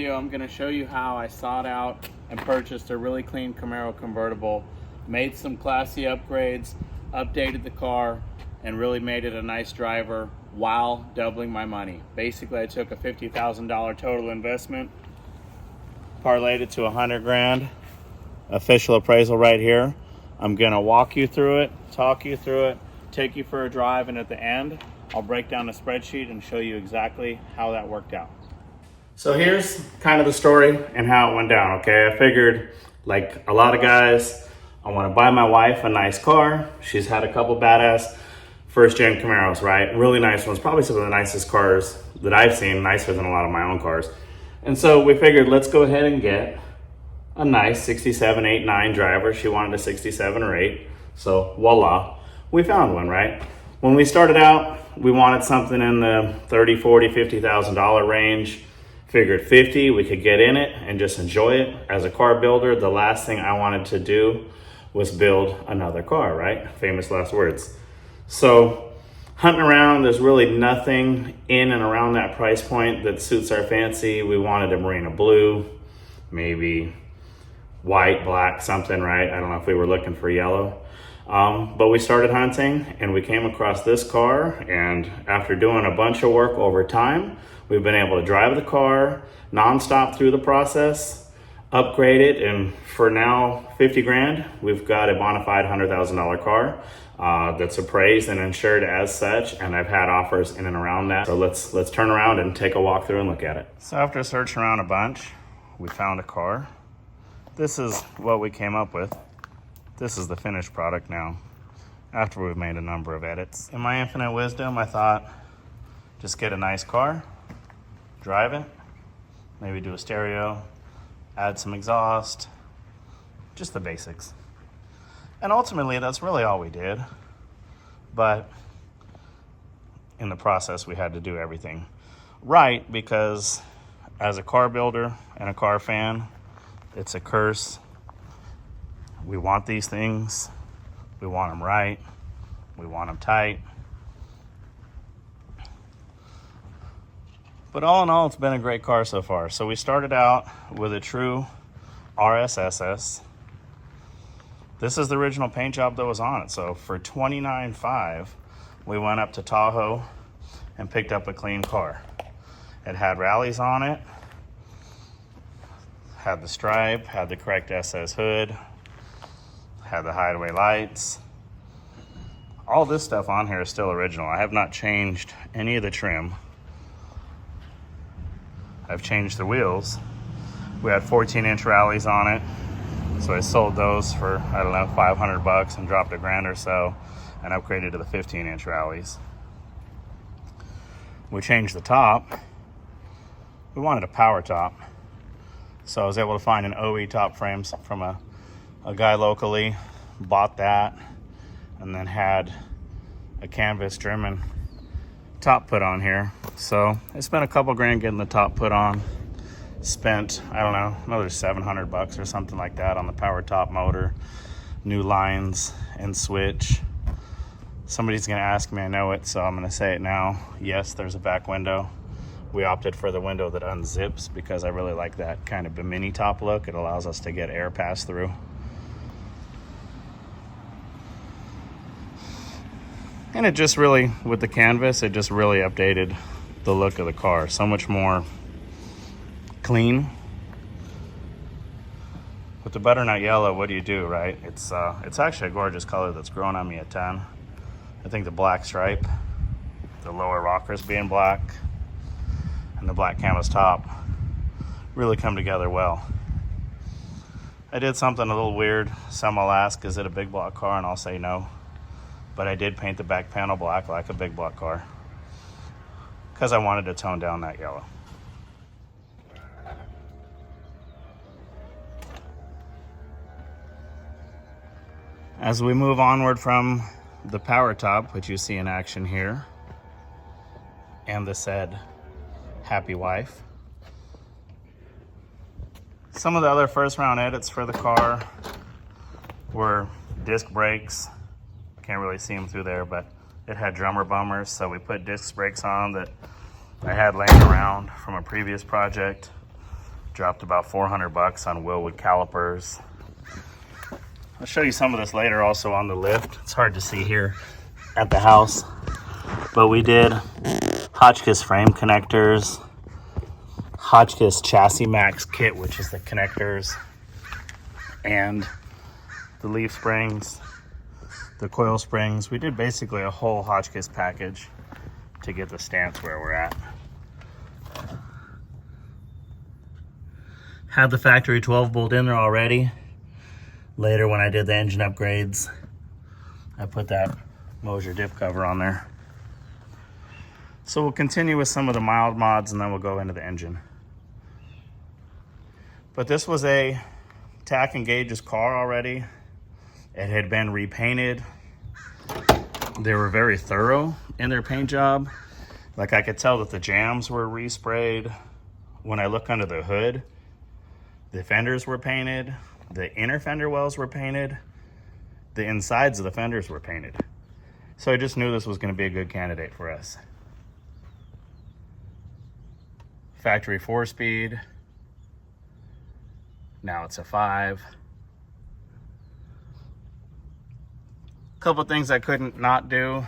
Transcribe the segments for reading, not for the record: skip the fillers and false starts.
video, I'm going to show you how I sought out and purchased a really clean Camaro convertible, made some classy upgrades, updated the car, and really made it a nice driver while doubling my money. Basically, I took a $50,000 total investment, parlayed it to 100 grand, official appraisal right here. I'm going to walk you through it, talk you through it, take you for a drive, and at the end, I'll break down the spreadsheet and show you exactly how that worked out. So here's kind of the story and how it went down, okay? I figured, like a lot of guys, I want to buy my wife a nice car. She's had a couple badass first-gen Camaros, right? Really nice ones, probably some of the nicest cars that I've seen, nicer than a lot of my own cars. And so we figured, let's go ahead and get a nice 67, 8, 9 driver. She wanted a 67 or 8, so voila, we found one, right? When we started out, we wanted something in the $30,000, $40,000, $50,000 range. Figured 50, we could get in it and just enjoy it. As a car builder, the last thing I wanted to do was build another car, right? Famous last words. So hunting around, there's really nothing in and around that price point that suits our fancy. We wanted a Marina blue, maybe white, black, something, right? I don't know if we were looking for yellow. But we started hunting and we came across this car, and after doing a bunch of work over time, we've been able to drive the car nonstop through the process, upgrade it, and for now, 50 grand, we've got a bona fide $100,000 car that's appraised and insured as such, and I've had offers in and around that. So let's turn around and take a walk through and look at it. So after searching around a bunch, we found a car. This is what we came up with. This is the finished product now, after we've made a number of edits. In my infinite wisdom, I thought, just get a nice car, drive it, maybe do a stereo, add some exhaust, just the basics. And ultimately, that's really all we did. But in the process, we had to do everything right, because as a car builder and a car fan, it's a curse. We want these things, we want them right, we want them tight. But all in all, it's been a great car so far. So we started out with a true RSSS. This is the original paint job that was on it. So for $29,500, we went up to Tahoe and picked up a clean car. It had rallies on it, had the stripe, had the correct SS hood, had the hideaway lights. All this stuff on here is still original. I have not changed any of the trim. I've changed the wheels. We had 14-inch rallies on it, so I sold those for, I don't know, 500 bucks and dropped a grand or so and upgraded to the 15-inch rallies. We changed the top. We wanted a power top, so I was able to find an OE top frame from a guy locally, bought that, and then had a canvas trim and top put on here. So I spent a couple grand getting the top put on. Spent, I don't know, another 700 bucks or something like that on the power top motor, new lines and switch. Somebody's gonna ask me, I know it, so I'm gonna say it now. Yes, there's a back window. We opted for the window that unzips because I really like that kind of mini top look. It allows us to get air pass through. And it just really, with the canvas, it just really updated the look of the car. So much more clean. With the butternut yellow, what do you do, right? It's actually a gorgeous color that's grown on me a ton. I think the black stripe, the lower rockers being black, and the black canvas top really come together well. I did something a little weird. Some will ask, is it a big block car? And I'll say no. But I did paint the back panel black like a big block car because I wanted to tone down that yellow. As we move onward from the power top, which you see in action here, and the said happy wife, some of the other first round edits for the car were disc brakes. Can't really see them through there, but it had drummer bummers, so we put disc brakes on that I had laying around from a previous project. Dropped about 400 bucks on Wilwood calipers. I'll show you some of this later also on the lift. It's hard to see here at the house. But we did Hotchkiss frame connectors, Hotchkiss chassis max kit, which is the connectors, and the leaf springs, the coil springs. We did basically a whole Hotchkiss package to get the stance where we're at. Had the factory 12 bolt in there already. Later when I did the engine upgrades, I put that Moser dip cover on there. So we'll continue with some of the mild mods and then we'll go into the engine. But this was a Tack and Gage's car already. It had been repainted. They were very thorough in their paint job. Like, I could tell that the jams were resprayed. When I look under the hood, the fenders were painted. The inner fender wells were painted. The insides of the fenders were painted. So I just knew this was going to be a good candidate for us. Factory 4-speed. Now it's a 5. Couple things I couldn't not do.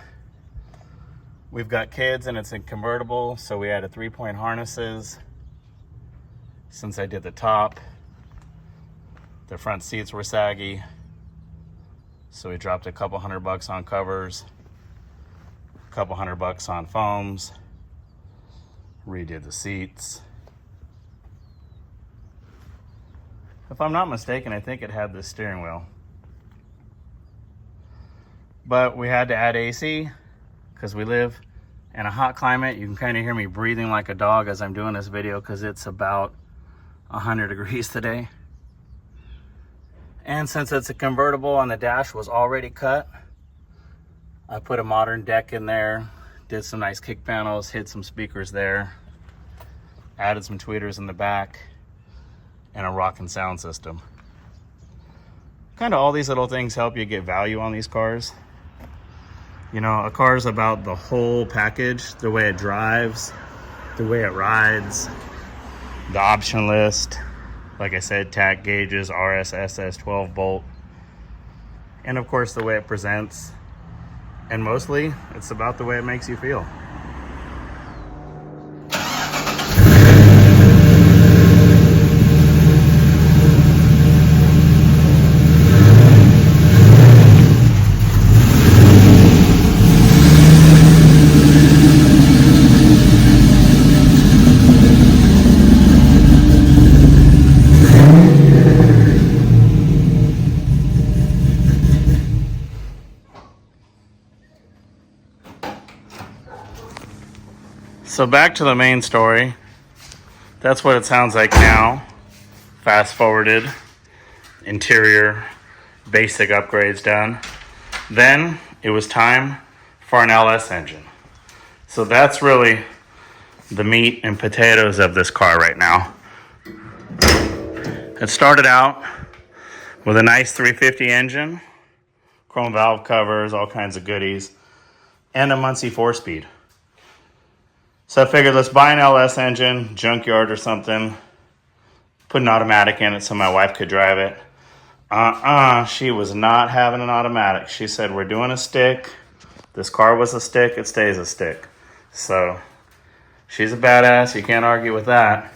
We've got kids and it's a convertible, so we added 3-point harnesses. Since I did the top, the front seats were saggy, so we dropped a couple $100 on covers, a couple $100 on foams, redid the seats. If I'm not mistaken, I think it had this steering wheel. But we had to add AC because we live in a hot climate. You can kind of hear me breathing like a dog as I'm doing this video because it's about 100 degrees today. And since it's a convertible and the dash was already cut, I put a modern deck in there, did some nice kick panels, hid some speakers there, added some tweeters in the back, and a rockin' sound system. Kind of all these little things help you get value on these cars. You know, a car is about the whole package, the way it drives, the way it rides, the option list. Like I said, Tack Gauges, RSSS 12 bolt. And of course, the way it presents. And mostly, it's about the way it makes you feel. So back to the main story. That's what it sounds like now. Fast forwarded, interior, basic upgrades done. Then it was time for an LS engine. So that's really the meat and potatoes of this car right now. It started out with a nice 350 engine, chrome valve covers, all kinds of goodies, and a Muncie 4-speed. So I figured, let's buy an LS engine, junkyard or something, put an automatic in it so my wife could drive it. She was not having an automatic. She said, we're doing a stick. This car was a stick, it stays a stick. So she's a badass, you can't argue with that.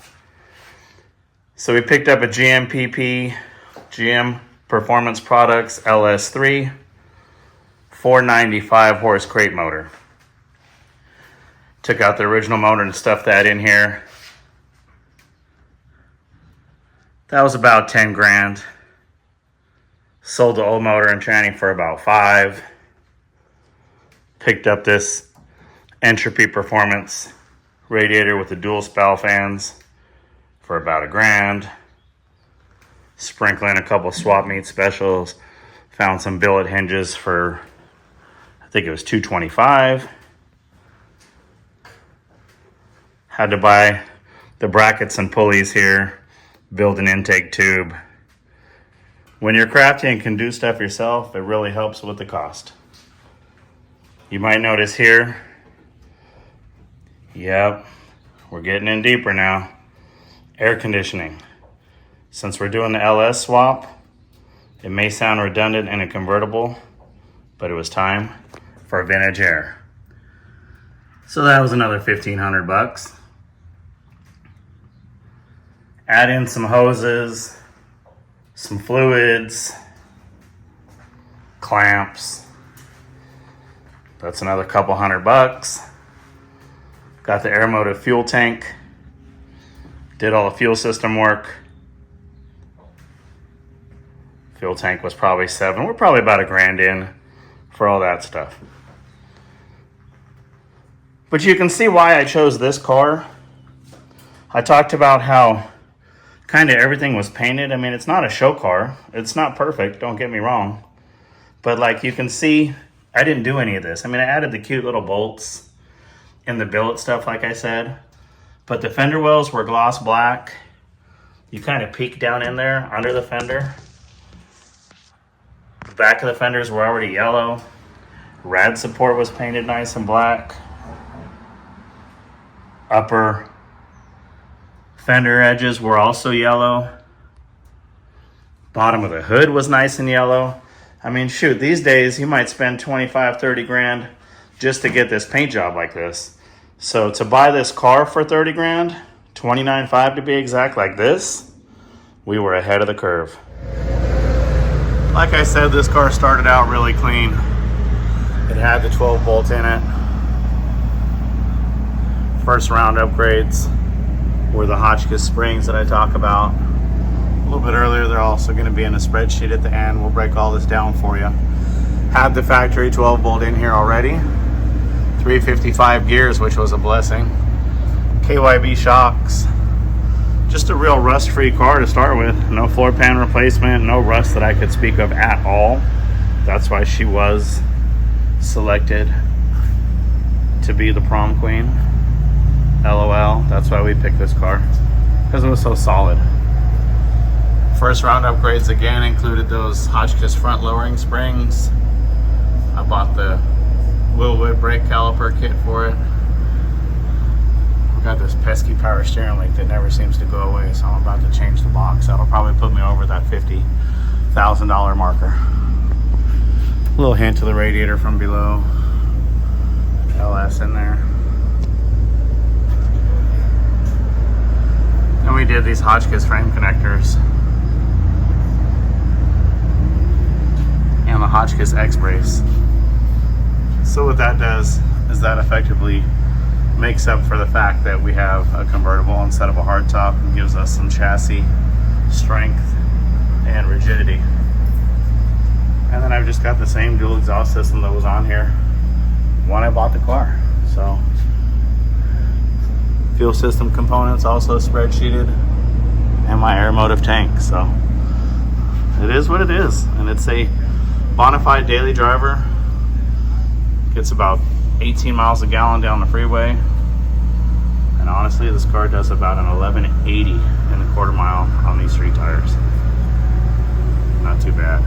So we picked up a GM Performance Products LS3, 495 horse crate motor. Took out the original motor and stuffed that in here. That was about 10 grand. Sold the old motor in tranny for about 5. Picked up this Entropy Performance radiator with the dual spout fans for about $1 grand. Sprinkling a couple swap meet specials. Found some billet hinges for, I think it was $225. Had to buy the brackets and pulleys here, build an intake tube. When you're crafty and can do stuff yourself, it really helps with the cost. You might notice here, yep, we're getting in deeper now. Air conditioning. Since we're doing the LS swap, it may sound redundant in a convertible, but it was time for a vintage air. So that was another 1,500 bucks. Add in some hoses, some fluids, clamps. That's another couple $100. Got the air motive fuel tank. Did all the fuel system work. Fuel tank was probably $7,000. We're probably about $1,000 in for all that stuff. But you can see why I chose this car. I talked about how kind of everything was painted. I mean, it's not a show car. It's not perfect, don't get me wrong. But like you can see, I didn't do any of this. I mean, I added the cute little bolts and the billet stuff, like I said. But the fender wells were gloss black. You kind of peek down in there under the fender. The back of the fenders were already yellow. Rad support was painted nice and black. Upper fender edges were also yellow. Bottom of the hood was nice and yellow. I mean, shoot, these days you might spend 25, 30 grand just to get this paint job like this. So to buy this car for 30 grand, 29.5 to be exact, like this, we were ahead of the curve. Like I said, this car started out really clean. It had the 12 bolt in it. First round upgrades were the Hotchkiss springs that I talk about. A little bit earlier, they're also going to be in a spreadsheet at the end. We'll break all this down for you. Had the factory 12 bolt in here already. 355 gears, which was a blessing. KYB shocks. Just a real rust-free car to start with. No floor pan replacement, no rust that I could speak of at all. That's why she was selected to be the prom queen. LOL. That's why we picked this car, because it was so solid. First round upgrades again included those Hotchkiss front lowering springs. I bought the Willwood brake caliper kit for it. We got this pesky power steering link that never seems to go away, so I'm about to change the box. That'll probably put me over that $50,000 marker. A little hint to the radiator from below. LS in there. And we did these Hotchkiss frame connectors. And the Hotchkiss X-brace. So what that does is that effectively makes up for the fact that we have a convertible instead of a hardtop, and gives us some chassis strength and rigidity. And then I've just got the same dual exhaust system that was on here when I bought the car. So fuel system components also spreadsheeted, and my air motive tank. So it is what it is, and it's a bona fide daily driver. Gets about 18 miles a gallon down the freeway, and honestly this car does about an 1180 in the quarter mile on these street tires. Not too bad.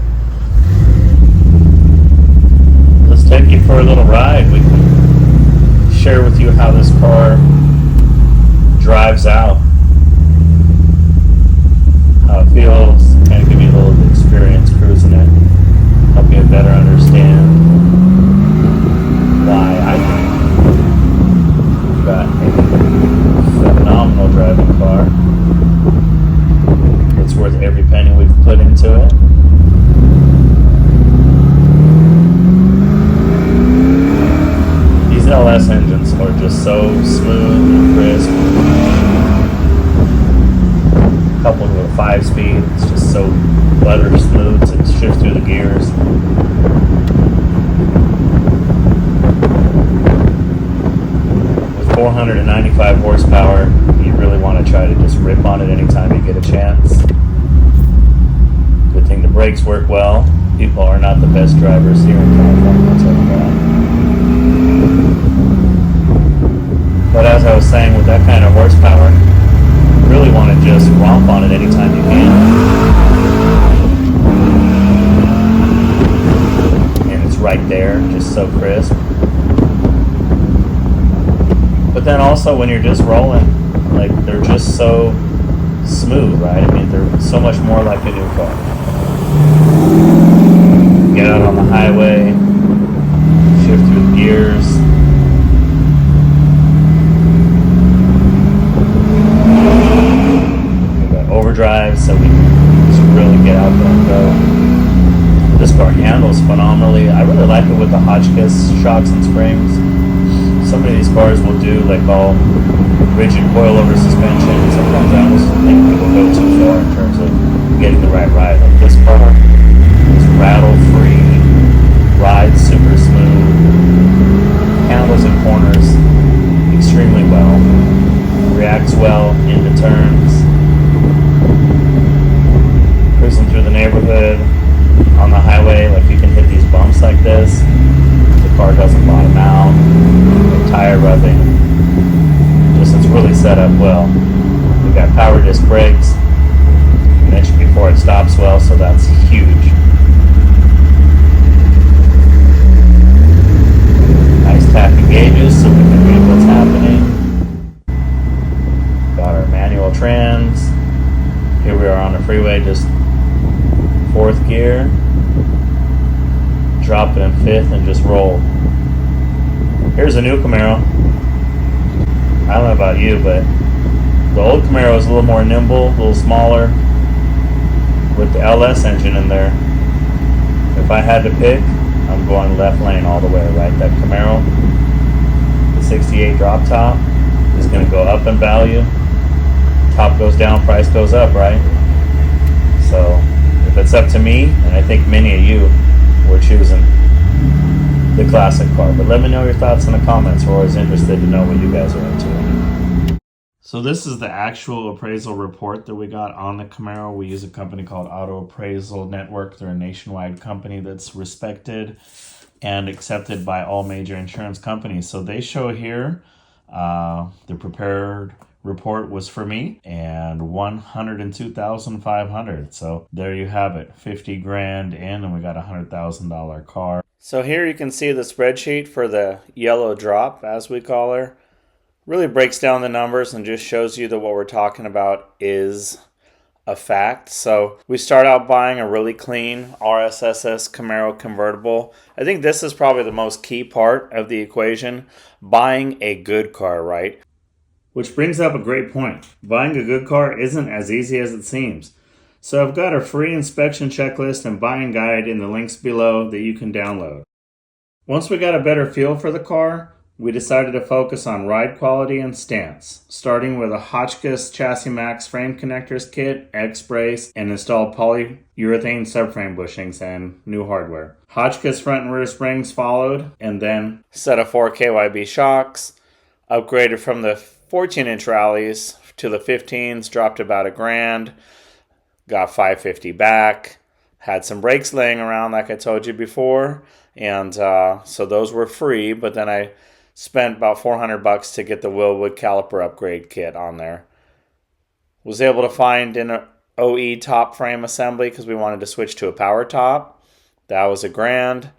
Let's take you for a little ride. We can share with you how this car drives out, how it feels, kind of give you a little experience cruising it, help you better understand why I think we've got a phenomenal driving car. It's worth every penny we've put into it. These LS engines are just so smooth and crisp. Coupled with a 5-speed, it's just so butter smooth to shift through the gears. With 495 horsepower, you really want to try to just rip on it anytime you get a chance. Good thing the brakes work well. People are not the best drivers here in California, I'll tell you that. But as I was saying, with that kind of horsepower, you really want to just romp on it anytime you can. And it's right there, just so crisp. But then also when you're just rolling, like they're just so smooth, right? I mean, they're so much more like a new car. Get out on the highway, shift through the gears. We've got overdrive, so we can just really get out there and go. This car handles phenomenally. I really like it with the Hotchkiss shocks and springs. Some of these cars will do like all rigid coilover suspension. Sometimes I almost think people go too far in terms of getting the right ride. Like this car is rattle free, rides super smooth, handles in corners extremely well, reacts well into turns. Cruising through the neighborhood on the highway, like you can hit these bumps like this. The car doesn't bottom out, no tire rubbing. Just it's really set up well. We've got power disc brakes. I mentioned before it stops well, so that's huge. Nice tapping gauges so we can read what's happening. Got our manual trans. Here we are on the freeway, just fourth gear. Drop it in fifth and just roll. Here's a new Camaro. I don't know about you, but the old Camaro is a little more nimble, a little smaller, with the LS engine in there. If I had to pick, I'm going left lane all the way, right? That Camaro, the 68 drop top, is going to go up in value. Top goes down, price goes up, right? So if it's up to me, and I think many of you, we're choosing the classic car. But let me know your thoughts in the comments. We're always interested to know what you guys are into. So this is the actual appraisal report that we got on the Camaro. We use a company called Auto Appraisal Network. They're a nationwide company that's respected and accepted by all major insurance companies. So they show here the prepared report was for me and $102,500. So there you have it, 50 grand in, and we got a $100,000 car. So here you can see the spreadsheet for the yellow drop, as we call her. Really breaks down the numbers and just shows you that what we're talking about is a fact. So we start out buying a really clean RSSS Camaro convertible. I think this is probably the most key part of the equation, buying a good car, right? Which brings up a great point. Buying a good car isn't as easy as it seems. So I've got a free inspection checklist and buying guide in the links below that you can download. Once we got a better feel for the car, we decided to focus on ride quality and stance, starting with a Hotchkiss Chassis Max frame connectors kit, X-brace, and installed polyurethane subframe bushings and new hardware. Hotchkiss front and rear springs followed, and then set of 4 KYB shocks, upgraded from the 14-inch rallies to the 15s, dropped about $1,000, got 550 back, had some brakes laying around like I told you before, and so those were free, but then I spent about $400 to get the Willwood caliper upgrade kit on there. Was able to find an OE top frame assembly because we wanted to switch to a power top. That was $1,000.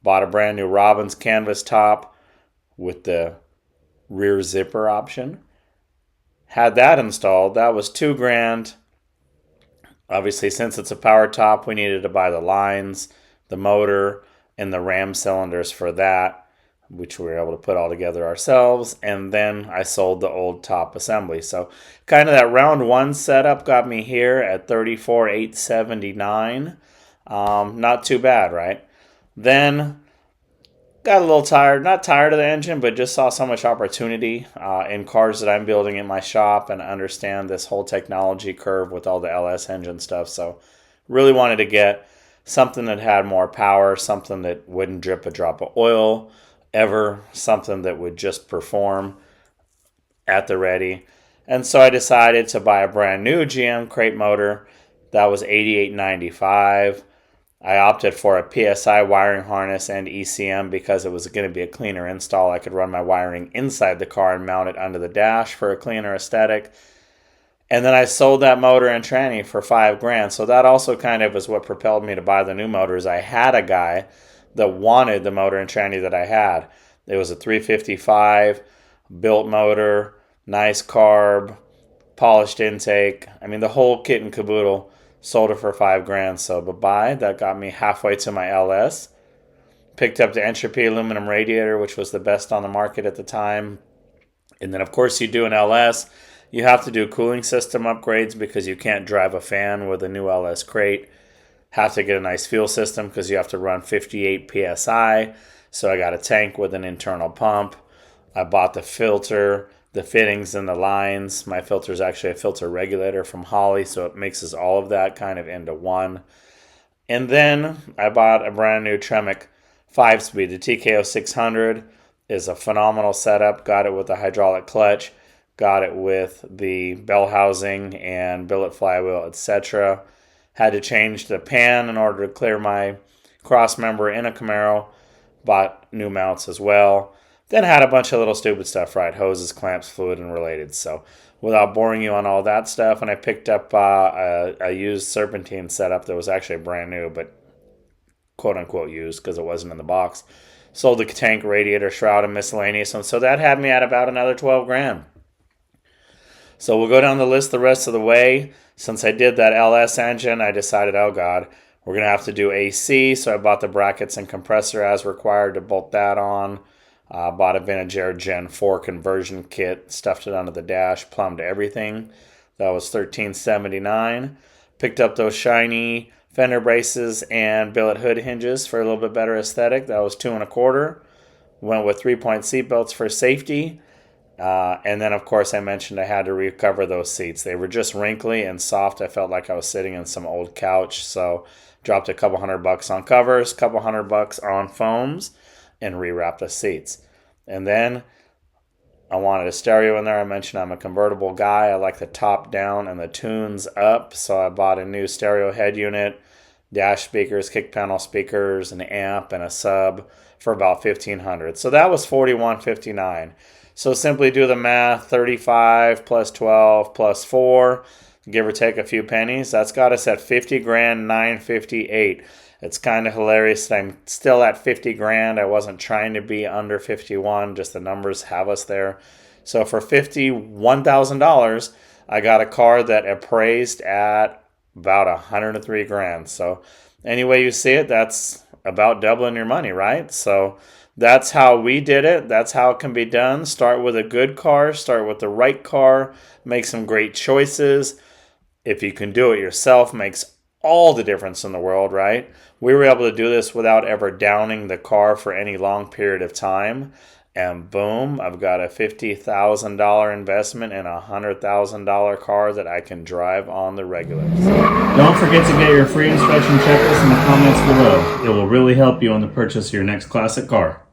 Bought a brand new Robbins canvas top with the rear zipper option. Had that installed. That was $2,000. Obviously, since it's a power top, we needed to buy the lines, the motor, and the ram cylinders for that, which we were able to put all together ourselves. And then I sold the old top assembly. So kind of that round one setup got me here at $34,879. Not too bad, right? Then got a little tired, not tired of the engine, but just saw so much opportunity in cars that I'm building in my shop and understand this whole technology curve with all the LS engine stuff. So really wanted to get something that had more power, something that wouldn't drip a drop of oil ever, something that would just perform at the ready. And so I decided to buy a brand new GM crate motor. That was $88.95. I opted for a PSI wiring harness and ECM because it was going to be a cleaner install. I could run my wiring inside the car and mount it under the dash for a cleaner aesthetic. And then I sold that motor and tranny for $5,000. So that also kind of is what propelled me to buy the new motors. I had a guy that wanted the motor and tranny that I had. It was a 355 built motor, nice carb, polished intake. I mean, the whole kit and caboodle. Sold it for $5,000. So bye-bye. That got me halfway to my LS. Picked up the Entropy aluminum radiator, which was the best on the market at the time. And then, of course, you do an LS. You have to do cooling system upgrades because you can't drive a fan with a new LS crate. Have to get a nice fuel system because you have to run 58 PSI. So I got a tank with an internal pump. I bought the filter, the fittings, and the lines. My filter is actually a filter regulator from Holley, so it mixes all of that kind of into one. And then I bought a brand new Tremec 5-speed. The TKO 600 is a phenomenal setup. Got it with a hydraulic clutch. Got it with the bell housing and billet flywheel, etc. Had to change the pan in order to clear my cross member in a Camaro. Bought new mounts as well. Then had a bunch of little stupid stuff, right? Hoses, clamps, fluid, and related. So without boring you on all that stuff, and I picked up a used serpentine setup that was actually brand new, but quote-unquote used because it wasn't in the box. Sold the tank, radiator, shroud, and miscellaneous. And so that had me at about another $12,000. So we'll go down the list the rest of the way. Since I did that LS engine, I decided, oh God, we're going to have to do AC. So I bought the brackets and compressor as required to bolt that on. Bought a Vintage Air Gen 4 conversion kit, stuffed it onto the dash, plumbed everything. That was $13.79. Picked up those shiny fender braces and billet hood hinges for a little bit better aesthetic. That was $2.25. Went with 3-point seatbelts for safety. And then, of course, I mentioned I had to recover those seats. They were just wrinkly and soft. I felt like I was sitting in some old couch. So dropped a couple $100 on covers, couple $100 on foams, and rewrapped the seats. And then I wanted a stereo in there. I mentioned I'm a convertible guy. I like the top down and the tunes up. So I bought a new stereo head unit, dash speakers, kick panel speakers, an amp, and a sub for about $1,500. So that was $41.59. So simply do the math, 35 plus 12 plus 4, give or take a few pennies. That's got us at $50,000, $958. It's kind of hilarious that I'm still at $50,000. I wasn't trying to be under 51, just the numbers have us there. So for $51,000, I got a car that appraised at about $103,000. So any way you see it, that's about doubling your money, right? So that's how we did it. That's how it can be done. Start with a good car. Start with the right car. Make some great choices. If you can do it yourself, makes all the difference in the world, right? We were able to do this without ever downing the car for any long period of time. And boom, I've got a $50,000 investment in a $100,000 car that I can drive on the regular. Don't forget to get your free inspection checklist in the comments below. It will really help you on the purchase of your next classic car.